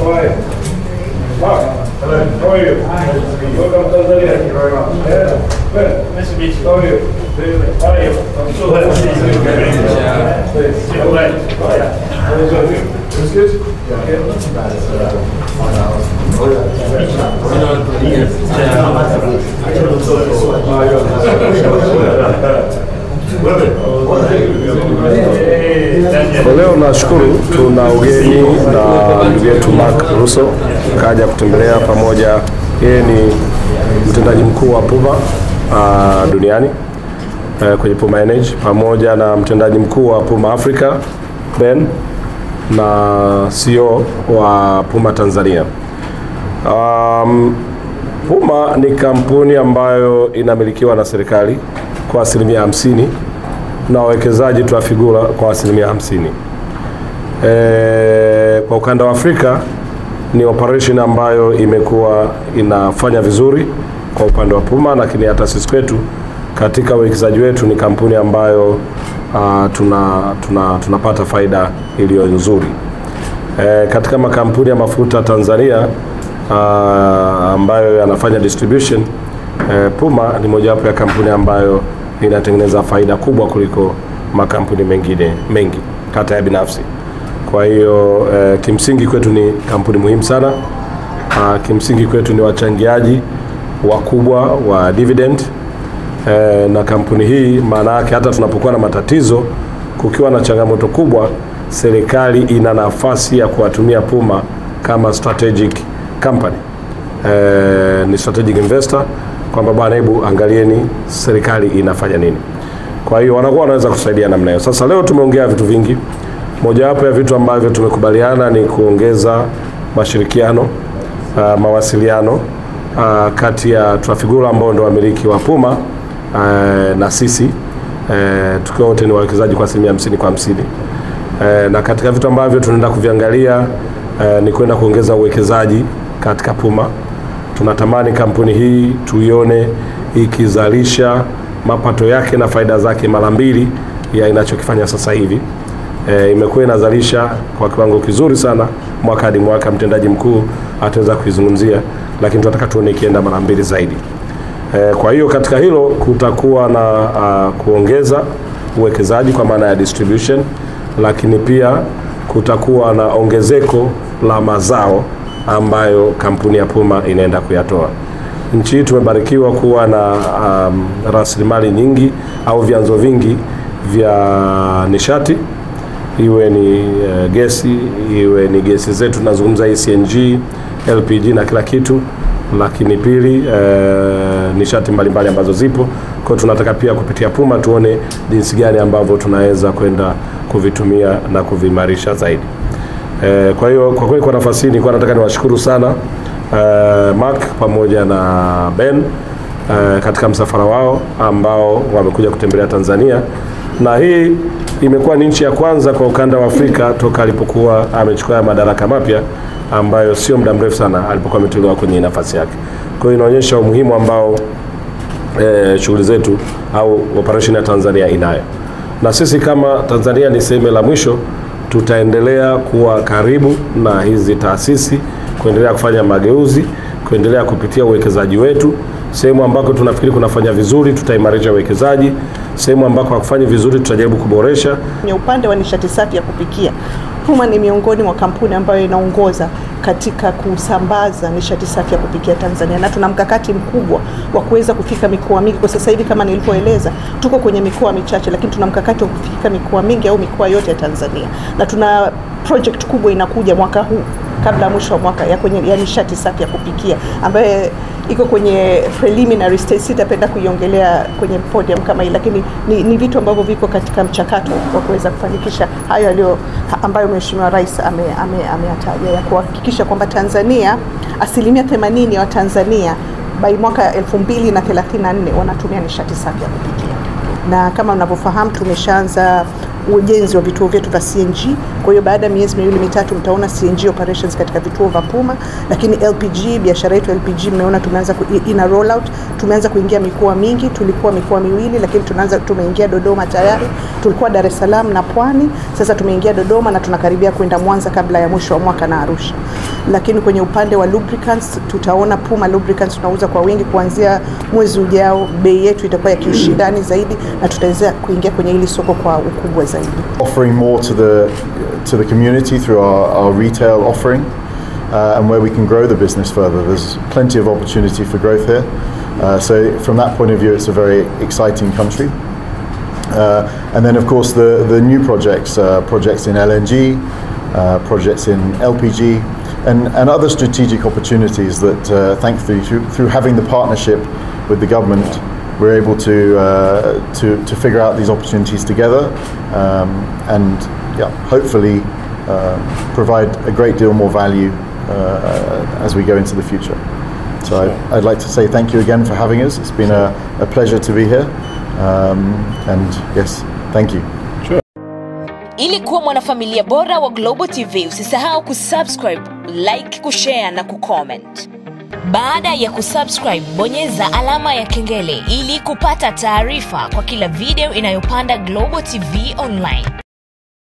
Hello. How are you? Welcome to Tanzania. Thank you very much. Yeah. Good. Nice to meet you. How are you? How are you? I'm so glad to see you. Please. See you later. How is it? It's good? Yeah. Leo nashukuru tuna ugeni na ndugu yetu Mark Russo kaja kutembelea pamoja. Yeye ni mtendaji mkuu wa Puma duniani kwenye Puma Energy, pamoja na mtendaji mkuu wa Puma Africa Ben na CEO wa Puma Tanzania. Puma ni kampuni ambayo inamilikiwa na serikali kwa 50% na wawekezaji Trafigura kwa 50%. Kwa ukanda wa Afrika ni operation ambayo imekuwa inafanya vizuri kwa upande wa Puma, lakini hata sisi kwetu katika uwekezaji wetu ni kampuni ambayo tunapata faida iliyo nzuri. Katika makampuni ya mafuta Tanzania ambayo yanafanya distribution, Puma ni mojawapo ya kampuni ambayo inatengeneza faida kubwa kuliko makampuni mengine mengi hata ya binafsi. Kwa hiyo kimsingi kwetu ni kampuni muhimu sana. Kimsingi kwetu ni wachangiaji wakubwa wa dividend, na kampuni hii maana yake hata tunapokuwa na matatizo, kukiwa na changamoto kubwa, serikali ina nafasi ya kuwatumia Puma kama strategic company, ni strategic investor, kwamba bwana, hebu angalieni serikali inafanya nini. Kwa hiyo wanakuwa wanaweza kusaidia namna hiyo. Sasa leo tumeongea vitu vingi. Mojawapo ya vitu ambavyo tumekubaliana ni kuongeza mashirikiano, mawasiliano kati ya Trafigura ambao ndio wamiliki wa Puma na sisi, tukiwa wote ni wawekezaji kwa 50%. Na katika vitu ambavyo tunaenda kuviangalia ni kwenda kuongeza uwekezaji katika Puma. Tunatamani kampuni hii tuione ikizalisha mapato yake na faida zake mara mbili ya inachokifanya sasa hivi. Imekuwa inazalisha kwa kiwango kizuri sana mwaka hadi mwaka, mtendaji mkuu ataweza kuizungumzia, lakini tunataka tuone ikienda mara mbili zaidi. Kwa hiyo katika hilo kutakuwa na kuongeza uwekezaji kwa maana ya distribution, lakini pia kutakuwa na ongezeko la mazao ambayo kampuni ya Puma inaenda kuyatoa. Nchi hii tumebarikiwa kuwa na rasilimali nyingi au vyanzo vingi vya nishati, iwe ni gesi, iwe ni gesi zetu tunazungumza CNG, LPG na kila kitu, lakini pili nishati mbalimbali ambazo zipo. Kwa tunataka pia kupitia Puma tuone jinsi gani ambavyo tunaweza kwenda kuvitumia na kuvimarisha zaidi. Kwa hiyo kwa kweli kwa nafasi hii nilikuwa nataka niwashukuru sana Mark pamoja na Ben katika msafara wao ambao wamekuja kutembelea Tanzania, na hii imekuwa ni nchi ya kwanza kwa ukanda wa Afrika toka alipokuwa amechukua madaraka mapya, ambayo sio muda mrefu sana alipokuwa ameteuliwa kwenye nafasi yake. Kwa hiyo inaonyesha umuhimu ambao shughuli zetu au operation ya Tanzania inayo. Na sisi kama Tanzania, ni sehemu la mwisho, tutaendelea kuwa karibu na hizi taasisi, kuendelea kufanya mageuzi, kuendelea kupitia uwekezaji wetu. Sehemu ambako tunafikiri kunafanya vizuri tutaimarisha uwekezaji, sehemu ambako hakufanyi vizuri tutajaribu kuboresha. Kwenye upande wa nishati safi ya kupikia, Puma ni miongoni mwa kampuni ambayo inaongoza katika kusambaza nishati safi ya kupikia Tanzania, na tuna mkakati mkubwa wa kuweza kufika mikoa mingi. Kwa sasa hivi kama nilivyoeleza, tuko kwenye mikoa michache, lakini tuna mkakati wa kufika mikoa mingi au mikoa yote ya Tanzania, na tuna project kubwa inakuja mwaka huu kabla mwisho wa mwaka ya nishati safi ya kupikia, ambayo iko kwenye preliminary stage. Sitapenda kuiongelea kwenye podium kama hii, lakini ni vitu ambavyo viko katika mchakato wa kuweza kufanikisha hayo ambayo Mheshimiwa Rais ameyataja, ya kuhakikisha kwamba Tanzania 80% ya Watanzania by mwaka 2034 wanatumia nishati safi ya kupikia. Na kama mnavyofahamu, tumeshaanza ujenzi wa vituo vyetu vya CNG Kwa hiyo baada ya miezi miwili mitatu mtaona CNG operations katika vituo vya Puma, lakini LPG, biashara yetu LPG mmeona tumeanza ina roll out, tumeanza kuingia mikoa mingi. Tulikuwa mikoa miwili, lakini tumeingia Dodoma tayari. Tulikuwa Dar es Salaam na Pwani, sasa tumeingia Dodoma na tunakaribia kwenda Mwanza kabla ya mwisho wa mwaka na Arusha. Lakini kwenye upande wa lubricants tutaona Puma lubricants tunauza kwa wingi kuanzia mwezi ujao. Bei yetu itakuwa ya kiushindani zaidi na tutaweza kuingia kwenye hili soko kwa ukubwa zaidi. Offering more to the community through our retail offering and where we can grow the business further. There's plenty of opportunity for growth here. So from that point of view, it's a very exciting country. And then of course the new projects in LNG, projects in LPG, and other strategic opportunities that thankfully through having the partnership with the government, we're able to figure out these opportunities together, and hopefully provide a great deal more value as we go into the future. So I'd like to say thank you again for having us. It's been a pleasure to be here, and yes, thank you. Ili kuwa mwanafamilia bora wa Global TV, usisahau kusubscribe, like, kushare na kucomment. Baada ya kusubscribe, bonyeza alama ya kengele ili kupata taarifa kwa kila video inayopanda Global TV Online.